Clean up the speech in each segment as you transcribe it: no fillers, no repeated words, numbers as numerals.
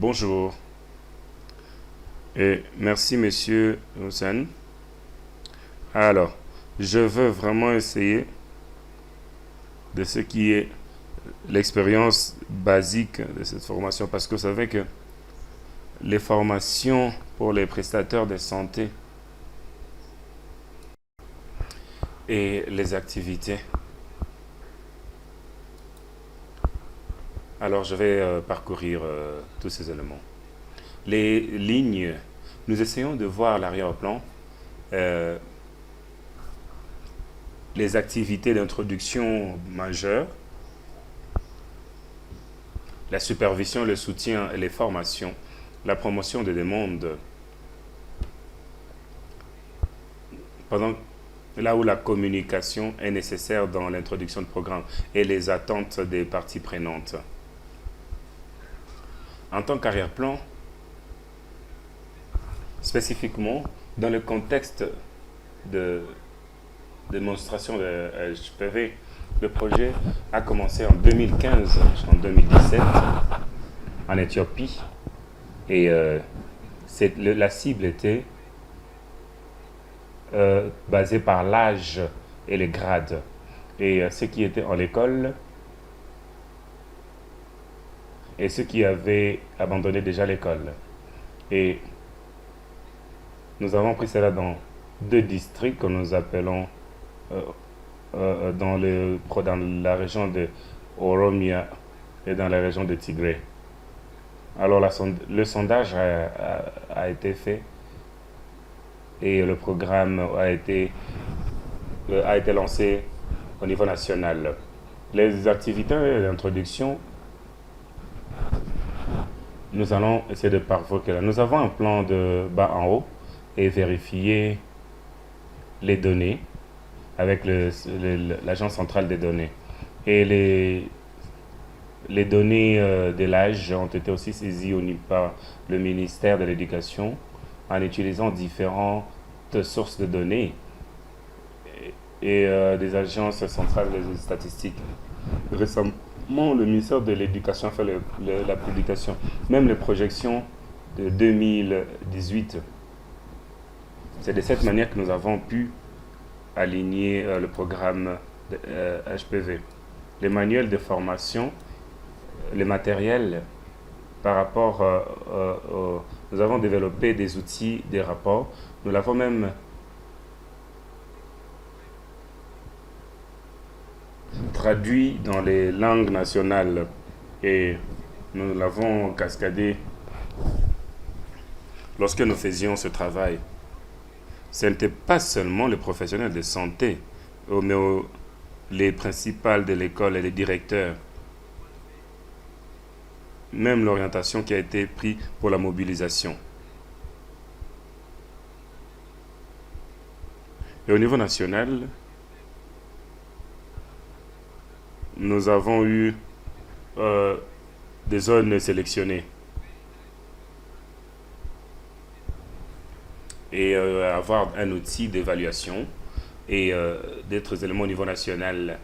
Bonjour et merci Monsieur Hussein. Alors, je veux vraiment essayer de ce qui est l'expérience basique de cette formation parce que vous savez que les formations pour les prestataires de santé et les activités. Alors, je vais parcourir tous ces éléments. Les lignes, nous essayons de voir à l'arrière-plan euh, les activités d'introduction majeures, la supervision, le soutien et les formations, la promotion des demandes, pendant là où la communication est nécessaire dans l'introduction de programme et les attentes des parties prenantes. En tant qu'arrière-plan, spécifiquement dans le contexte de démonstration de HPV, le projet a commencé en 2015 jusqu'en 2017 en Éthiopie et la cible était basée par l'âge et les grades. Et ceux qui étaient en école et ceux qui avaient abandonné déjà l'école. Et nous avons pris cela dans deux districts que nous appelons dans la région de Oromia et dans la région de Tigré. Alors le sondage a été fait et le programme a été lancé au niveau national. Les activités d'introduction, nous allons essayer de parcourir. Nous avons un plan de bas en haut et vérifier les données avec l'agence centrale des données. Et les données de l'âge ont été aussi saisies par le ministère de l'Éducation en utilisant différentes sources de données et des agences centrales des statistiques. Récemment, le ministère de l'Éducation a fait la publication, même les projections de 2018. C'est de cette manière que nous avons pu aligner le programme de, HPV. Les manuels de formation, les matériels par rapport nous avons développé des outils, des rapports. Nous l'avons même traduit dans les langues nationales et nous l'avons cascadé lorsque nous faisions ce travail. Ce n'était pas seulement les professionnels de santé, mais les principales de l'école et les directeurs. Même l'orientation qui a été prise pour la mobilisation. Et au niveau national, nous avons eu des zones sélectionnées. Et avoir un outil d'évaluation et d'autres éléments au niveau national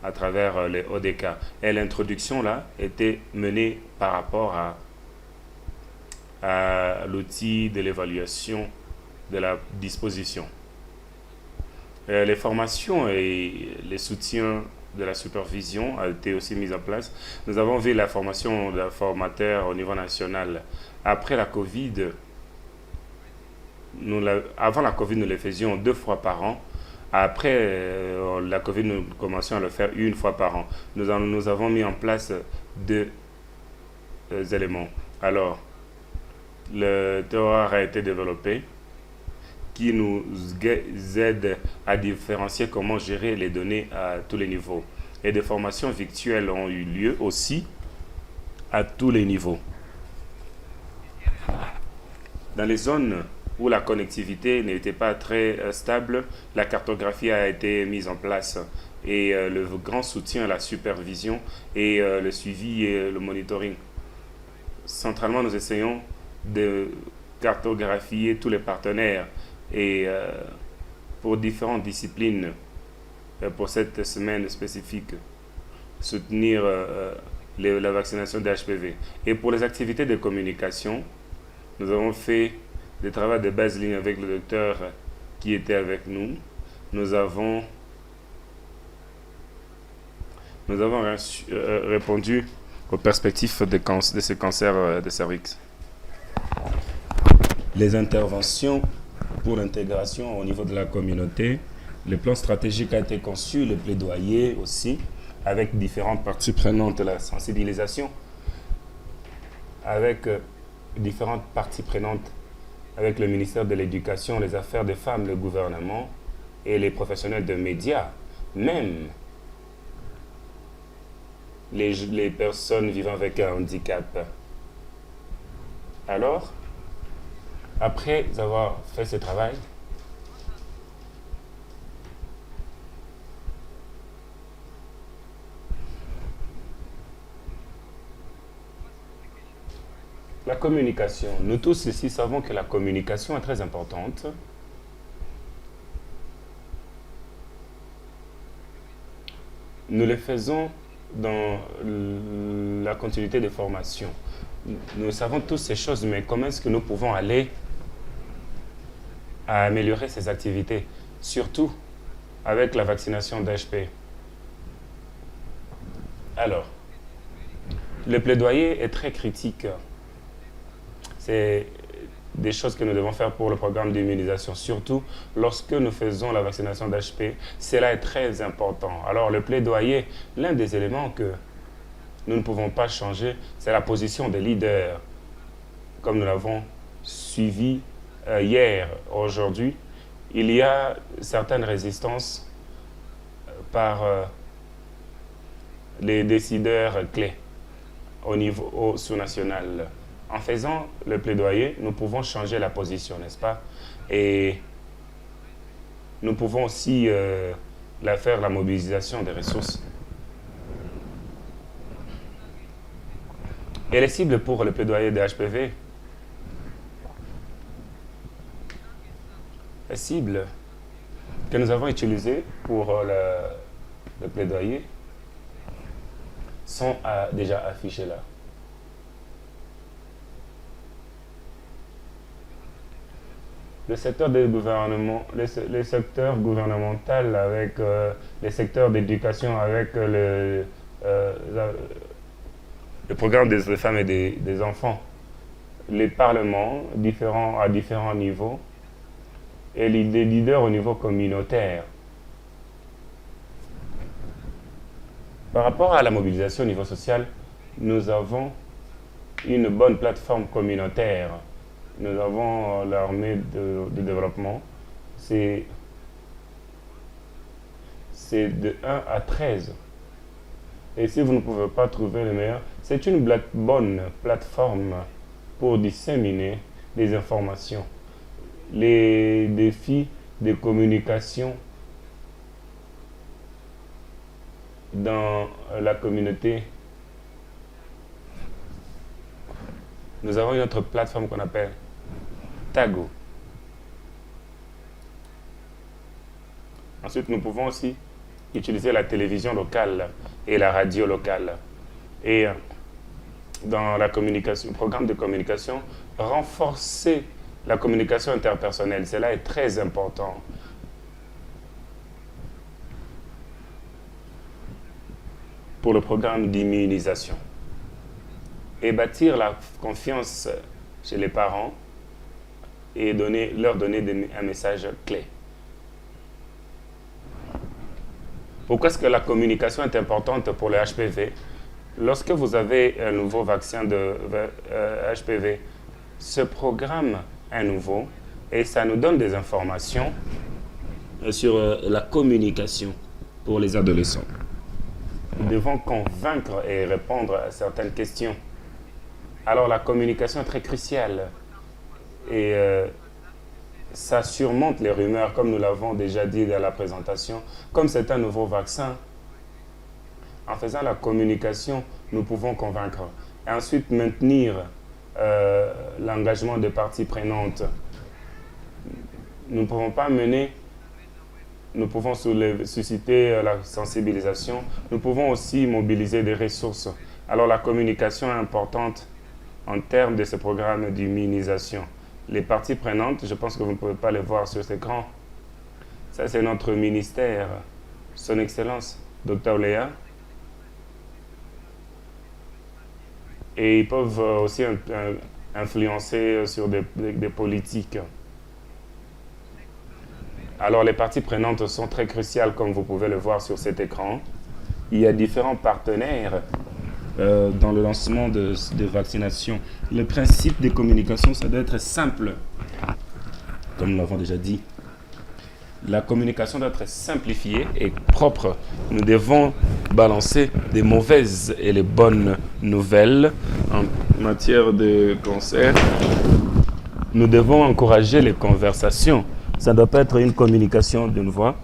à travers les ODK. Et l'introduction là était menée par rapport à l'outil de l'évaluation de la disposition. Les formations et les soutiens de la supervision a été aussi mis en place. Nous avons vu la formation de formateurs au niveau national. Après la COVID, avant la COVID, nous le faisions 2 fois par an. Après la COVID, nous commencions à le faire 1 fois par an. Nous avons mis en place 2 éléments. Alors, le théorie a été développé qui nous aide à différencier comment gérer les données à tous les niveaux. Et des formations virtuelles ont eu lieu aussi à tous les niveaux. Dans les zones où la connectivité n'était pas très stable, la cartographie a été mise en place et le grand soutien à la supervision et le suivi et le monitoring. Centralement, nous essayons de cartographier tous les partenaires et pour différentes disciplines pour cette semaine spécifique, soutenir la vaccination des HPV. Et pour les activités de communication, nous avons fait des travaux de base ligne avec le docteur qui était avec nous. Nous avons répondu aux perspectives de ce cancer de cervix. Les interventions pour l'intégration au niveau de la communauté, le plan stratégique a été conçu, le plaidoyer aussi, avec différentes parties prenantes, la sensibilisation, avec différentes parties prenantes, avec le ministère de l'Éducation, les affaires des femmes, le gouvernement et les professionnels de médias, même les personnes vivant avec un handicap. Alors, après avoir fait ce travail, la communication. Nous tous ici savons que la communication est très importante. Nous le faisons dans la continuité des formations. Nous savons tous ces choses, mais comment est-ce que nous pouvons aller à améliorer ces activités, surtout avec la vaccination d'HP? Alors, le plaidoyer est très critique. C'est des choses que nous devons faire pour le programme d'immunisation, surtout lorsque nous faisons la vaccination d'HP. Cela est très important. Alors, le plaidoyer, l'un des éléments que nous ne pouvons pas changer, c'est la position des leaders, comme nous l'avons suivi hier, aujourd'hui. Il y a certaines résistances par les décideurs clés au niveau sous-national. En faisant le plaidoyer, nous pouvons changer la position, n'est-ce pas? Et nous pouvons aussi faire la mobilisation des ressources. Et les cibles pour le plaidoyer des HPV? Les cibles que nous avons utilisées pour le plaidoyer sont déjà affichées là. Le secteur des gouvernements, les secteurs gouvernementaux avec les secteurs d'éducation avec le programme des femmes et des enfants, les parlements à différents niveaux et les leaders au niveau communautaire. Par rapport à la mobilisation au niveau social, nous avons une bonne plateforme communautaire. Nous avons l'armée de développement. C'est de 1 à 13. Et si vous ne pouvez pas trouver le meilleur, c'est une bonne plateforme pour disséminer des informations. Les défis de communication dans la communauté. Nous avons une autre plateforme qu'on appelle Tago. Ensuite, nous pouvons aussi utiliser la télévision locale et la radio locale. Et dans la communication, le programme de communication, renforcer la communication interpersonnelle. Cela est très important. Pour le programme d'immunisation. Et bâtir la confiance chez les parents et leur donner un message clé. Pourquoi est-ce que la communication est importante pour le HPV? Lorsque vous avez un nouveau vaccin de HPV, ce programme est nouveau et ça nous donne des informations sur la communication pour les adolescents. Nous devons convaincre et répondre à certaines questions. Alors la communication est très cruciale et ça surmonte les rumeurs, comme nous l'avons déjà dit dans la présentation. Comme c'est un nouveau vaccin, en faisant la communication, nous pouvons convaincre. Et ensuite, maintenir l'engagement des parties prenantes. Nous ne pouvons pas mener nous pouvons susciter la sensibilisation. Nous pouvons aussi mobiliser des ressources. Alors la communication est importante en termes de ce programme d'immunisation. Les parties prenantes, je pense que vous ne pouvez pas les voir sur cet écran. Ça, c'est notre ministère, Son Excellence, Dr Léa. Et ils peuvent aussi influencer sur des politiques. Alors, les parties prenantes sont très cruciales, comme vous pouvez le voir sur cet écran. Il y a différents partenaires dans le lancement de vaccinations. Le principe de communication, ça doit être simple, comme nous l'avons déjà dit. La communication doit être simplifiée et propre. Nous devons balancer les mauvaises et les bonnes nouvelles en matière de cancer. Nous devons encourager les conversations. Ça ne doit pas être une communication d'une voix.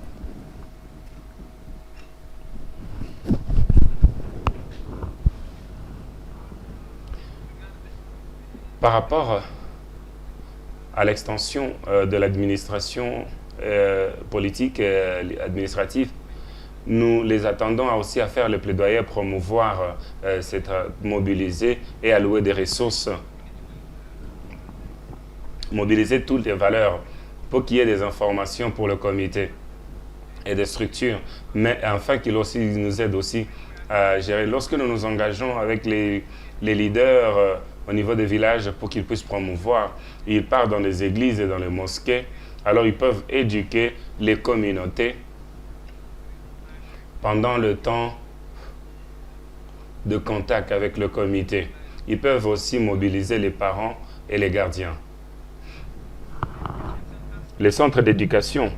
Par rapport à l'extension de l'administration politique et administrative, nous les attendons aussi à faire le plaidoyer, promouvoir, mobiliser et allouer des ressources, mobiliser toutes les valeurs pour qu'il y ait des informations pour le comité et des structures, mais afin qu'il aussi nous aide aussi à gérer. Lorsque nous nous engageons avec les leaders au niveau des villages pour qu'ils puissent promouvoir, ils partent dans les églises et dans les mosquées, alors ils peuvent éduquer les communautés pendant le temps de contact avec le comité. Ils peuvent aussi mobiliser les parents et les gardiens. Les centres d'éducation,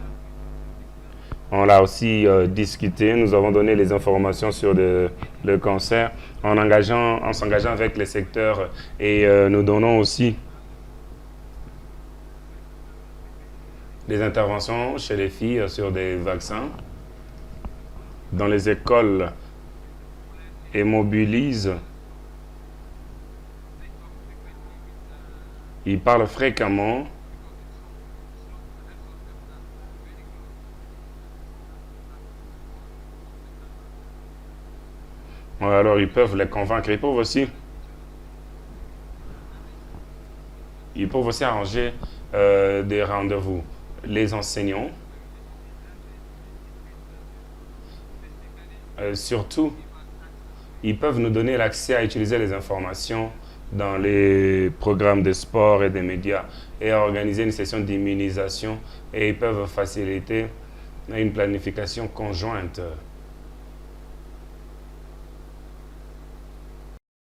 on l'a aussi discuté. Nous avons donné les informations sur le cancer en s'engageant avec les secteurs et nous donnons aussi des interventions chez les filles sur des vaccins dans les écoles et mobilisent. Ils parlent fréquemment. Alors ils peuvent les convaincre. Ils peuvent aussi arranger des rendez-vous. Les enseignants, surtout, ils peuvent nous donner l'accès à utiliser les informations dans les programmes de sport et des médias et à organiser une session d'immunisation, et ils peuvent faciliter une planification conjointe